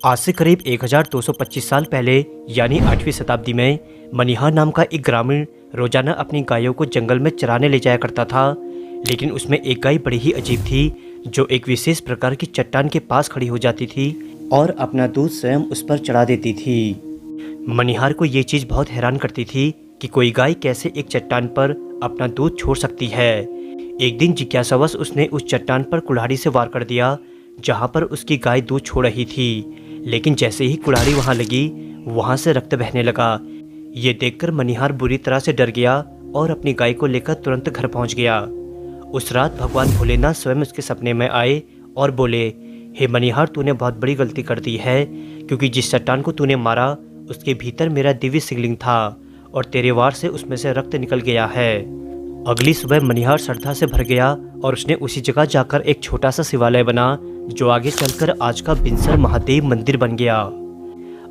आज से करीब 1225 साल पहले यानी 8वीं शताब्दी में मनिहार नाम का एक ग्रामीण रोजाना अपनी गायों को जंगल में चराने ले जाया करता था। लेकिन उसमें एक गाय बड़ी ही अजीब थी जो एक विशेष प्रकार की चट्टान के पास खड़ी हो जाती थी और अपना दूध स्वयं उस पर चढ़ा देती थी। मनिहार को ये चीज़ बहुत हैरान करती थी कि कोई गाय कैसे एक चट्टान पर अपना दूध छोड़ सकती है। एक दिन जिज्ञासावश उसने उस चट्टान पर कुल्हाड़ी से वार कर दिया जहाँ पर उसकी गाय दूध छोड़ रही थी। लेकिन जैसे ही कुल्हाड़ी वहाँ लगी वहाँ से रक्त बहने लगा। ये देखकर मनिहार बुरी तरह से डर गया और अपनी गाय को लेकर तुरंत घर पहुँच गया। उस रात भगवान भोलेनाथ स्वयं उसके सपने में आए और बोले, हे मनिहार, तूने बहुत बड़ी गलती कर दी है, क्योंकि जिस चट्टान को तूने मारा उसके भीतर मेरा दिव्य शिवलिंग था और तेरे वार से उसमें से रक्त निकल गया है। अगली सुबह मनिहार श्रद्धा से भर गया और उसने उसी जगह जाकर एक छोटा सा शिवालय बना जो आगे चलकर आज का बिनसर महादेव मंदिर बन गया।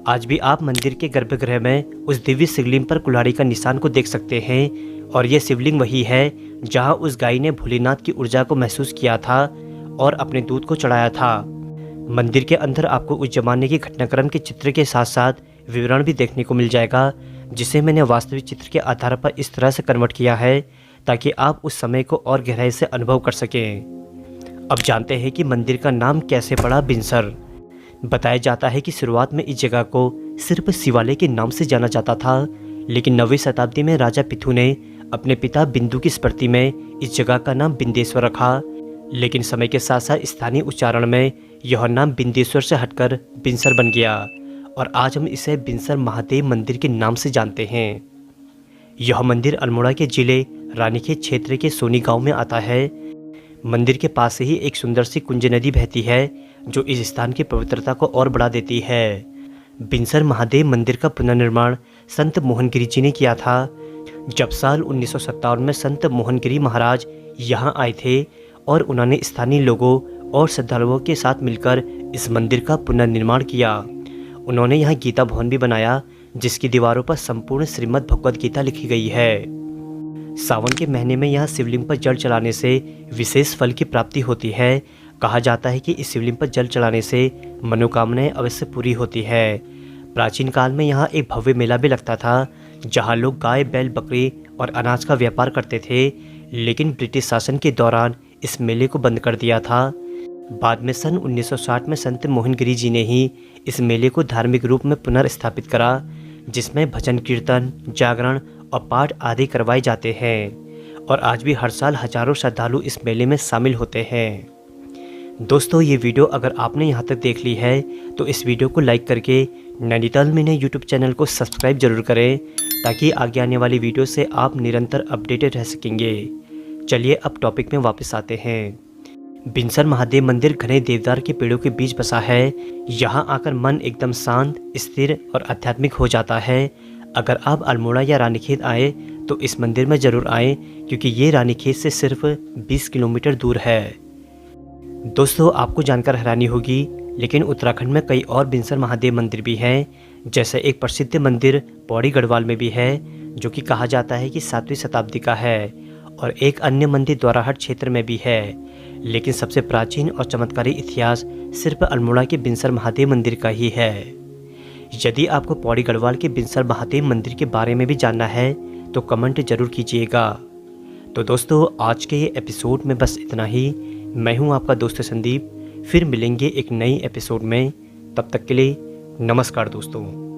आज भी आप मंदिर के गर्भगृह में उस दिव्य शिवलिंग पर कुल्हाड़ी का निशान को देख सकते हैं और यह शिवलिंग वही है जहां उस गाय ने भोलेनाथ की ऊर्जा को महसूस किया था और अपने दूध को चढ़ाया था। मंदिर के अंदर आपको उस जमाने के घटनाक्रम के चित्र के साथ साथ विवरण भी देखने को मिल जाएगा, जिसे मैंने वास्तविक चित्र के आधार पर इस तरह से कन्वर्ट किया है ताकि आप उस समय को और गहराई से अनुभव कर सकें। अब जानते हैं कि मंदिर का नाम कैसे पड़ा बिनसर। बताया जाता है कि शुरुआत में इस जगह को सिर्फ शिवालय के नाम से जाना जाता था, लेकिन 9वीं शताब्दी में राजा पिथु ने अपने पिता बिंदु की स्मृति में इस जगह का नाम बिंदेश्वर रखा। लेकिन समय के साथ साथ स्थानीय उच्चारण में यह नाम बिंदेश्वर से हटकर बिनसर बन गया और आज हम इसे बिनसर महादेव मंदिर के नाम से जानते हैं। यह मंदिर अल्मोड़ा के जिले रानीखेत क्षेत्र के सोनी गांव में आता है। मंदिर के पास से ही एक सुंदर सी कुंज नदी बहती है जो इस स्थान की पवित्रता को और बढ़ा देती है। बिनसर महादेव मंदिर का पुनर्निर्माण संत मोहनगिरी जी ने किया था। जब साल 1957 में संत मोहनगिरी महाराज यहाँ आए थे और उन्होंने स्थानीय लोगों और श्रद्धालुओं के साथ मिलकर इस मंदिर का पुनर्निर्माण किया। उन्होंने यहाँ गीता भवन भी बनाया जिसकी दीवारों पर संपूर्ण श्रीमद् भगवद गीता लिखी गई है। सावन के महीने में यहाँ शिवलिंग पर जल चढ़ाने से विशेष फल की प्राप्ति होती है। कहा जाता है कि इस शिवलिंग पर जल चढ़ाने से मनोकामनाएं अवश्य पूरी होती है। प्राचीन काल में यहाँ एक भव्य मेला भी लगता था जहाँ लोग गाय, बैल, बकरी और अनाज का व्यापार करते थे, लेकिन ब्रिटिश शासन के दौरान इस मेले को बंद कर दिया था। बाद में सन 1960 में संत मोहनगिरी जी ने ही इस मेले को धार्मिक रूप में पुनर्स्थापित करा, जिसमें भजन, कीर्तन, जागरण और पाठ आदि करवाए जाते हैं और आज भी हर साल हजारों श्रद्धालु इस मेले में शामिल होते हैं। दोस्तों, ये वीडियो अगर आपने यहाँ तक देख ली है तो इस वीडियो को लाइक करके नैनीताल मिनी यूट्यूब चैनल को सब्सक्राइब जरूर करें ताकि आगे आने वाली वीडियो से आप निरंतर अपडेटेड रह सकेंगे। चलिए अब टॉपिक में वापस आते हैं। बिनसर महादेव मंदिर घने देवदार के पेड़ों के बीच बसा है। यहाँ आकर मन एकदम शांत, स्थिर और आध्यात्मिक हो जाता है। अगर आप अल्मोड़ा या रानीखेत आए तो इस मंदिर में ज़रूर आएँ, क्योंकि ये रानीखेत से सिर्फ 20 किलोमीटर दूर है। दोस्तों, आपको जानकर हैरानी होगी, लेकिन उत्तराखंड में कई और बिनसर महादेव मंदिर भी हैं। जैसे एक प्रसिद्ध मंदिर पौड़ी गढ़वाल में भी है जो कि कहा जाता है कि 7वीं शताब्दी का है, और एक अन्य मंदिर द्वाराहाट क्षेत्र में भी है। लेकिन सबसे प्राचीन और चमत्कारी इतिहास सिर्फ अल्मोड़ा के बिनसर महादेव मंदिर का ही है। यदि आपको पौड़ी गढ़वाल के बिनसर महादेव मंदिर के बारे में भी जानना है तो कमेंट जरूर कीजिएगा। तो दोस्तों, आज के ये एपिसोड में बस इतना ही। मैं हूँ आपका दोस्त संदीप। फिर मिलेंगे एक नई एपिसोड में। तब तक के लिए नमस्कार दोस्तों।